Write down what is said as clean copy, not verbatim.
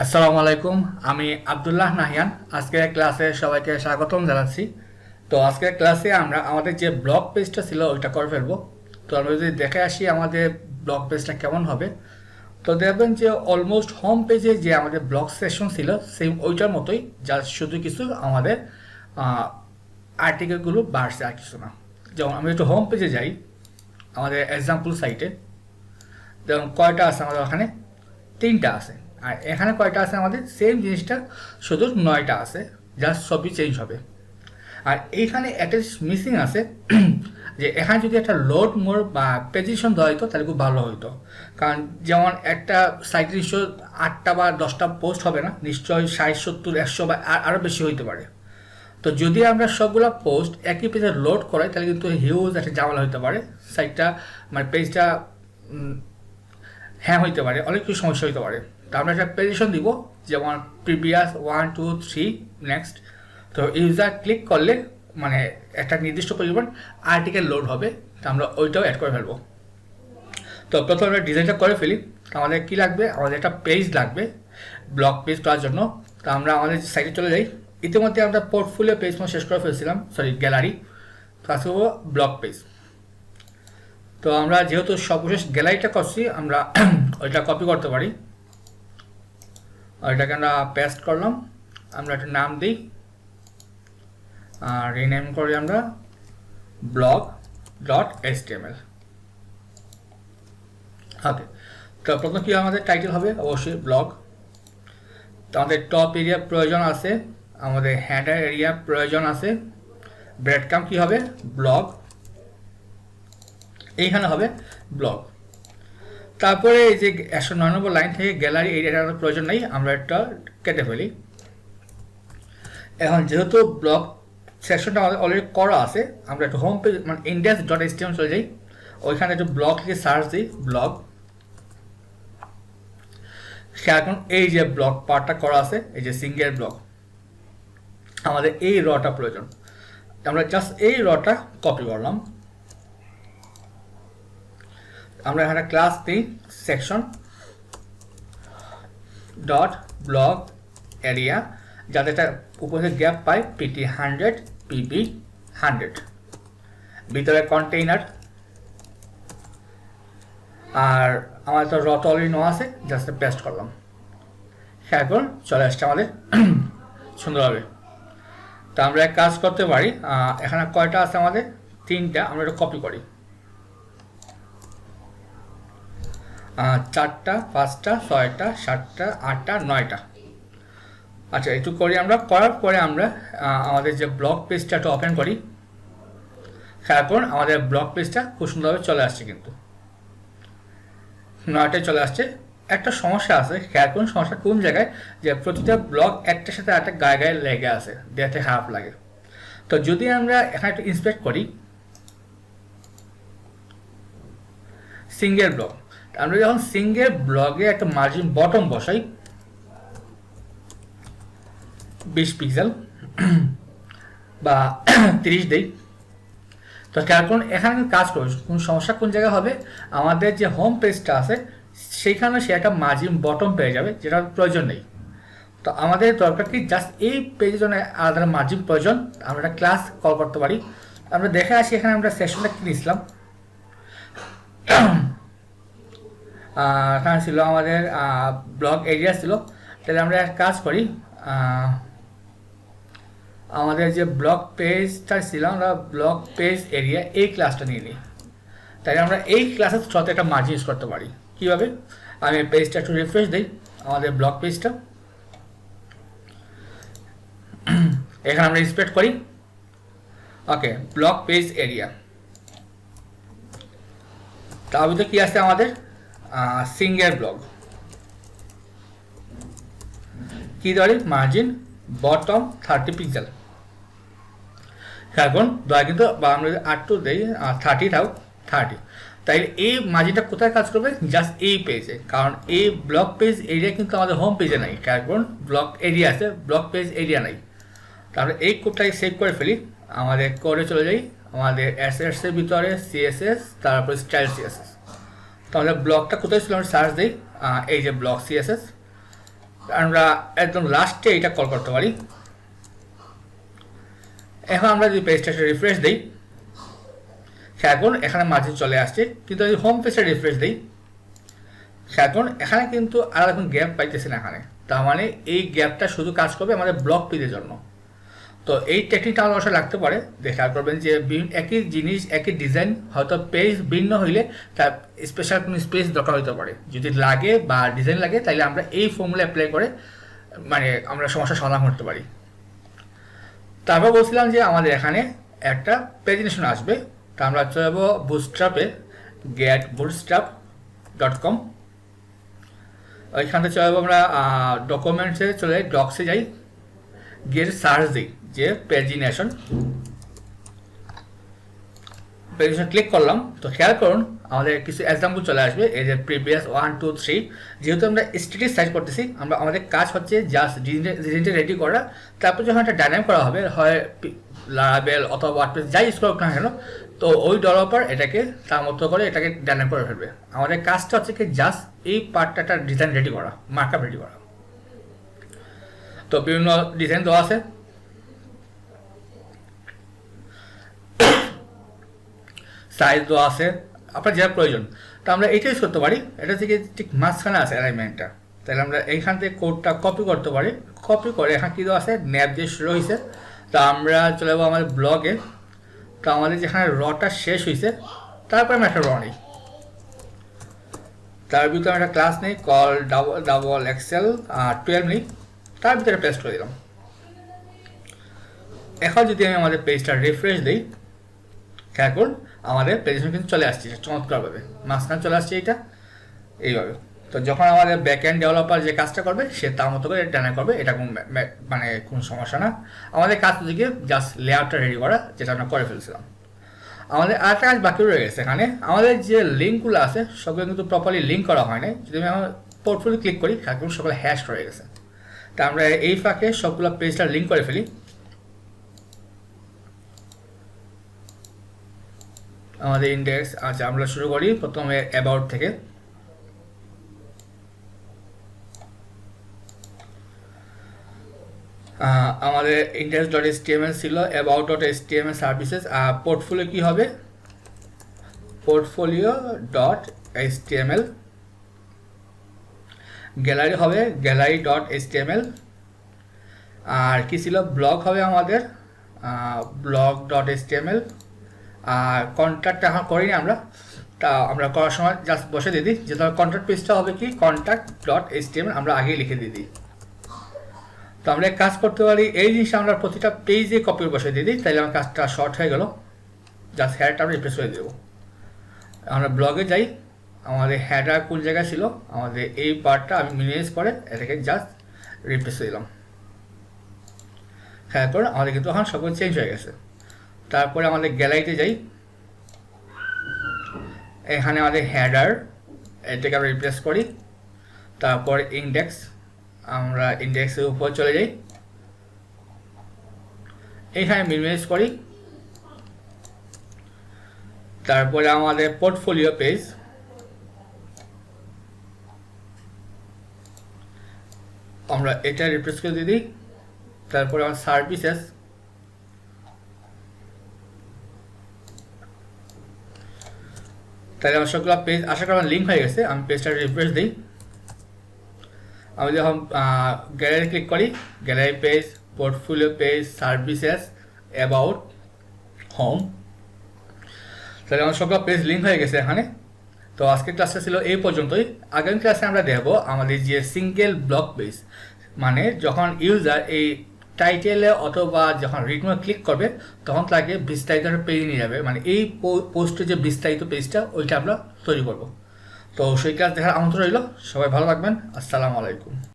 আসসালামু আলাইকুম। আমি আব্দুল্লাহ নাহিয়ান আজকের ক্লাসে সবাইকে স্বাগতম জানাচ্ছি। তো আজকের ক্লাসে আমরা আমাদের যে ব্লগ পেজটা ছিল ওইটা করে ফেলবো। তো আমরা যদি দেখে আসি আমাদের ব্লগ পেজটা কেমন হবে, তো দেখবেন যে অলমোস্ট হোম পেজে যে আমাদের ব্লগ সেকশন ছিল সেই ওইটার মতোই, যা শুধু কিছু আমাদের আর্টিকেলগুলো বাড়ছে, আর কিছু না। যেমন আমি একটু হোম পেজে যাই, আমাদের এক্সাম্পল সাইটে, যেমন কয়টা আছে আমাদের ওখানে 3টা আছে। আর এখানে কয়টা আছে আমাদের সেম জিনিসটা, শুধু 9টা আছে, জাস্ট সবই চেঞ্জ হবে। আর এইখানে একটা মিসিং আছে যে এখানে যদি একটা লোড মোর বা পেজিশন দেওয়া হতো তাহলে খুব ভালো হতো। কারণ যেমন একটা সাইটে নিশ্চয় 8টা বা 10টা পোস্ট হবে না, নিশ্চয়ই 60, 70, 100 বা আরও বেশি হইতে পারে। তো যদি আমরা সবগুলো পোস্ট একই পেজে লোড করাই তাহলে কিন্তু হিউজ একটা ঝামেলা হতে পারে, সাইটটা মানে পেজটা হ্যাঁ হইতে পারে, অনেক কিছু সমস্যা হইতে পারে। তো আমরা একটা পেজিশন দিব, যেমন প্রিভিয়াস 1 2 3 নেক্সট। তো ইউজার ক্লিক করলে মানে একটা নির্দিষ্ট পরিমাণ আর্টিকেল লোড হবে, তো আমরা ওইটাও অ্যাড করে ফেলবো। তো প্রথমে আমরা ডিজাইনটা করে ফেলি। তো আমাদের কী লাগবে, আমাদের একটা পেজ লাগবে ব্লগ পেজ করার জন্য। তো আমরা আমাদের সাইটে চলে যাই। ইতিমধ্যে আমরা পোর্টফোলিও পেজ শেষ করে ফেলছিলাম, সরি গ্যালারি। তো আজকে ব্লগ পেজ। তো আমরা যেহেতু সর্বশেষ গ্যালারিটা করছি, আমরা ওইটা কপি করতে পারি। ওইটাকে আমরা পেস্ট করলাম, আমরা একটা নাম দিই আর রিনেম করি আমরা blog.html। ওকে, তো প্রথম কি আমাদের টাইটেল হবে, অবশ্যই ব্লগ। তো আমাদের টপ এরিয়া প্রয়োজন আছে, আমাদের হেডার এরিয়া প্রয়োজন আছে। ব্রেডক্রাম্ব কি হবে, ব্লগ, এইখানে হবে ব্লগ। তারপরে এই যে 109 নম্বর লাইন থেকে গ্যালারি এরিয়াটার প্রয়োজন নেই, আমরা একটা কেটে ফেলি। এখন যেহেতু ব্লগ সেকশনটা আমাদের অলরেডি করা আছে, আমরা একটু হোম পেজ মানে index.html চলে যাই, ওইখানে একটু ব্লগ লিখে সার্চ দিই, ব্লগ। এখন এই যে ব্লগ পার্টটা করা আছে, এই যে সিঙ্গেল ব্লগ, আমাদের এই রটা প্রয়োজন। আমরা জাস্ট এই রটা কপি করলাম। আমরা এখানে ক্লাস দিই সেকশন ডট ব্লগ এরিয়া, যাতে একটা উপরে গ্যাপ পাই পিটি 100 পিপি 100, ভিতরে কন্টেইনার। আর আমার তো রট অলরেডি নেওয়া আছে, জাস্ট পেস্ট করলাম। এখন চলে আসছে আমাদের সুন্দরভাবে। তো আমরা এক কাজ করতে পারি, এখানে কয়টা আছে আমাদের 3টা, আমরা এটা কপি করি। 4টা 5টা 6টা 7টা 8টা 9টা। আচ্ছা, একটু করি আমরা, করার পরে আমরা আমাদের যে ব্লগ পেজটা একটু ওপেন করি। এখন আমাদের ব্লগ পেজটা খুব সুন্দরভাবে চলে আসছে, কিন্তু 9টায় চলে আসছে। একটা সমস্যা আছে, এখন সমস্যা কোন জায়গায়, যে প্রতিটা ব্লগ একটার সাথে একটা গায়ে গায়ে লেগে আছে, দেখতে খারাপ লাগে। তো যদি আমরা এখানে একটু ইন্সপেক্ট করি সিঙ্গেল ব্লগ, আমরা যখন সিঙ্গেল ব্লগে একটা মার্জিন বটম বসাই 20 পিক্সেল বা 30 দেই, তো এখন এখানে কাজ করবে কোন সমস্যা কোন জায়গায় হবে, আমাদের যে হোম পেজটা আছে সেইখানে সে একটা মার্জিন বটম পেয়ে যাবে, যেটা প্রয়োজন নেই। তো আমাদের দরকার কি, জাস্ট এই পেজের জন্য আলাদা মার্জিন প্রয়োজন, আমরা একটা ক্লাস কল করতে পারি। আমরা দেখে আসি এখানে আমরা সেকশনটা কি নিয়েছিলাম। এখানে ছিল আমাদের ব্লগ এরিয়া ছিল। তাহলে আমরা এক কাজ করি, আমাদের যে ব্লগ পেজটা ছিল, আমরা ব্লগ পেজ এরিয়া এই ক্লাসটা নিয়ে নিই। তাহলে আমরা এই ক্লাসের সাথে একটা মার্জিন ইউজ করতে পারি। কীভাবে, আমি পেজটা একটু রিফ্রেশ দিই, আমাদের ব্লগ পেজটা এখানে আমরা ইন্সপেক্ট করি। ওকে, ব্লগ পেজ এরিয়া, তার ভিতরে কী আছে আমাদের সিঙ্গেল ব্লগ, কী ধরি মার্জিন বটম 30 পিক্সেল। এখন দয়া কিন্তু বা আমরা যদি 8 দেই 30 থাক 30, তাই এই মার্জিনটা কোথায় কাজ করবে, জাস্ট এই পেজে, কারণ এই ব্লগ পেজ এরিয়া কিন্তু আমাদের হোম পেজে নাই, কারণ ব্লগ এরিয়া আছে, ব্লগ পেজ এরিয়া নাই। তাহলে এই কোডটাকে সেভ করে ফেলি, আমাদের কোডে চলে যাই, আমাদের এসএস এর ভিতরে সিএসএস, তারপরে স্টাইল সিএসএস। তাহলে ব্লগটা কোথায় ছিল, আমরা সার্চ দিই, এই যে ব্লগ সিএসএস, আমরা একদম লাস্টে এটা কল করতে পারি। এখন আমরা যদি পেজটা রিফ্রেশ দিই, এখন এখানে মাঝে চলে আসছে, কিন্তু যদি হোম পেজটা রিফ্রেশ দিই, এখন এখানে কিন্তু আর এখন গ্যাপ পাইতেছে না এখানে। তার মানে এই গ্যাপটা শুধু কাজ করবে আমাদের ব্লক পেজের জন্য। তো এই টেকনিকটা আমার অবশ্যই লাগতে পারে। খেয়াল করবেন যে একই জিনিস একই ডিজাইন হয়তো পেজ ভিন্ন হইলে তার স্পেশাল কোনো স্পেস দরকার হতে পারে। যদি লাগে বা ডিজাইন লাগে তাহলে আমরা এই ফর্মুলা অ্যাপ্লাই করে মানে আমরা সমস্যার সমাধান করতে পারি। তারপর বলছিলাম যে আমাদের এখানে একটা প্রেজেন্টেশন আসবে, তা আমরা চলে যাবো বুটস্ট্র্যাপে, getbootstrap.com। ওইখান থেকে চলে যাবো আমরা ডকুমেন্টসে চলে যাই, ডক্সে যাই, গিয়ে সার্চ দিই যে প্রেজেন্টেশন ক্লিক করলাম। তো খেয়াল করুন আমাদের কিছু এক্সাম্পল চলে আসবে, এই যে প্রিভিয়াস 1 2 3। যেহেতু আমরা স্ট্যাটিক সাইজ করতেছি, আমাদের কাজ হচ্ছে জাস্ট ডিজাইনটা রেডি করা। তারপর যখন একটা ডাইনামিক করা হবে, হয় লারাবেল অথবা ওয়ার্ডপ্রেস যাই ইউজ করুক না কেন, তো ওই ডেভেলপার এটাকে তার মতো করে এটাকে ডাইনামিক করে ফেলবে। আমাদের কাজটা হচ্ছে কি জাস্ট এই পার্টটা একটা ডিজাইন রেডি করা, মার্কআপ রেডি করা। তো বিভিন্ন ডিজাইন দেওয়া আছে, সাইজ দেওয়া আছে, আপনার যা প্রয়োজন। তো আমরা এইটাই ইউজ করতে পারি। এটা থেকে ঠিক মাঝখানে আছে অ্যালাইনমেন্টটা, তাহলে আমরা এইখান থেকে কোডটা কপি করতে পারি। কপি করে এখানে কী দেওয়া আছে, ন্যাপ দিয়ে শুরু হয়েছে। তো আমরা চলে যাবো আমাদের ব্লগে। তো আমাদের যেখানে রটা শেষ হয়েছে, তারপরে আমরা একটা র নিই, তার ভিতরে একটা ক্লাস নেই কল ডাবল এক্সেল 12 নিই, তার ভিতরে পেস্ট করে দিলাম। এখন যদি আমি আমাদের পেজটা রিফ্রেশ দিই, খেয়াল করুন আমাদের প্রেজেন্টেশন কিন্তু চলে আসছে চমৎকারভাবে, মাঝখানে চলে আসছে এইটা এইভাবে। তো যখন আমাদের ব্যাক এন্ড ডেভেলপার যে কাজটা করবে সে তার মতো করে ডানা করবে, এটা কোনো সমস্যা না। আমাদের কাজ দিকে জাস্ট লেআউটটা রেডি করা, যেটা আমরা করে ফেলছিলাম। আমাদের আরেকটা কাজ বাকি রয়ে গেছে এখানে, আমাদের যে লিঙ্কগুলো আছে সবগুলো কিন্তু প্রপারলি লিঙ্ক করা হয় নাই। যদি আমি আমার পোর্টফোলিও ক্লিক করি, এখন সবগুলো হ্যাশ রয়ে গেছে। তা আমরা এই ফাঁকে সবগুলো পেজটা লিঙ্ক করে ফেলি। আমাদের ইন্ডেক্স, আচ্ছা আমরা শুরু করি প্রথমে অ্যাবাউট থেকে। আমাদের index.html ছিল, about.html সার্ভিসেস। আর পোর্টফোলিও কি হবে, portfolio.html। গ্যালারি হবে gallery.html। আর কি ছিল, ব্লগ হবে আমাদের blog.html। আর কন্ট্যাক্ট এখন করিনি আমরা, তা আমরা করার সময় জাস্ট বসে দিয়ে দিই, যেটা কন্ট্যাক্ট পেজটা হবে কি contact.html, আমরা আগেই লিখে দিয়ে দিই। তো আমরা কাজ করতে পারি এই জিনিসটা আমরা প্রতিটা পেজে কপি বসে দিয়ে দিই, তাহলে আমার কাজটা শর্ট হয়ে গেল। জাস্ট হেডারটা আমরা রিপ্লেস করে দেবো। আমরা ব্লগে যাই, আমাদের হেডার কোন জায়গায় ছিল, আমাদের এই পার্টটা আমি মিনিমাইজ করে এটাকে জাস্ট রিপ্লেস করে দিলাম। খেয়াল করে আমাদের কিন্তু এখন সব চেঞ্জ হয়ে গেছে। তারপরে আমাদের গ্যালারিতে যাই, এখানে আমাদের হেডার এটাকে আমরা রিপ্লেস করি। তারপর ইন্ডেক্স, আমরা ইন্ডেক্সের উপর চলে যাই, এখানে মিনিমাইজ করি। তারপরে আমাদের পোর্টফোলিও পেজ, আমরা এটা রিপ্লেস করে দিয়ে দিই। তারপরে আমার সার্ভিসেস, তাহলে আমার সবগুলো পেজ আশা করি আমার লিঙ্ক হয়ে গেছে। আমি পেজটা রিফ্রেশ দিই, আমি যখন গ্যালারি ক্লিক করি, gallery page, portfolio page, services, about, home, তাহলে আমার সবগুলো পেজ লিঙ্ক হয়ে গেছে এখানে। তো আজকের ক্লাসটা ছিল এই পর্যন্তই। আগামী ক্লাসে আমরা দেখবো আমাদের যে সিঙ্গেল ব্লক পেজ, মানে যখন ইউজার এই টাইটেলে অথবা যখন রিটমে ক্লিক করবে তখন তাকে বিস্তারিত পেজ নিয়ে যাবে, মানে এই পোস্টের যে বিস্তারিত পেজটা ওইটা আমরা তৈরি করব। তো সেই ক্লাস দেখার আমন্ত্রণ রইল। সবাই ভালো থাকবেন। আসসালামু আলাইকুম।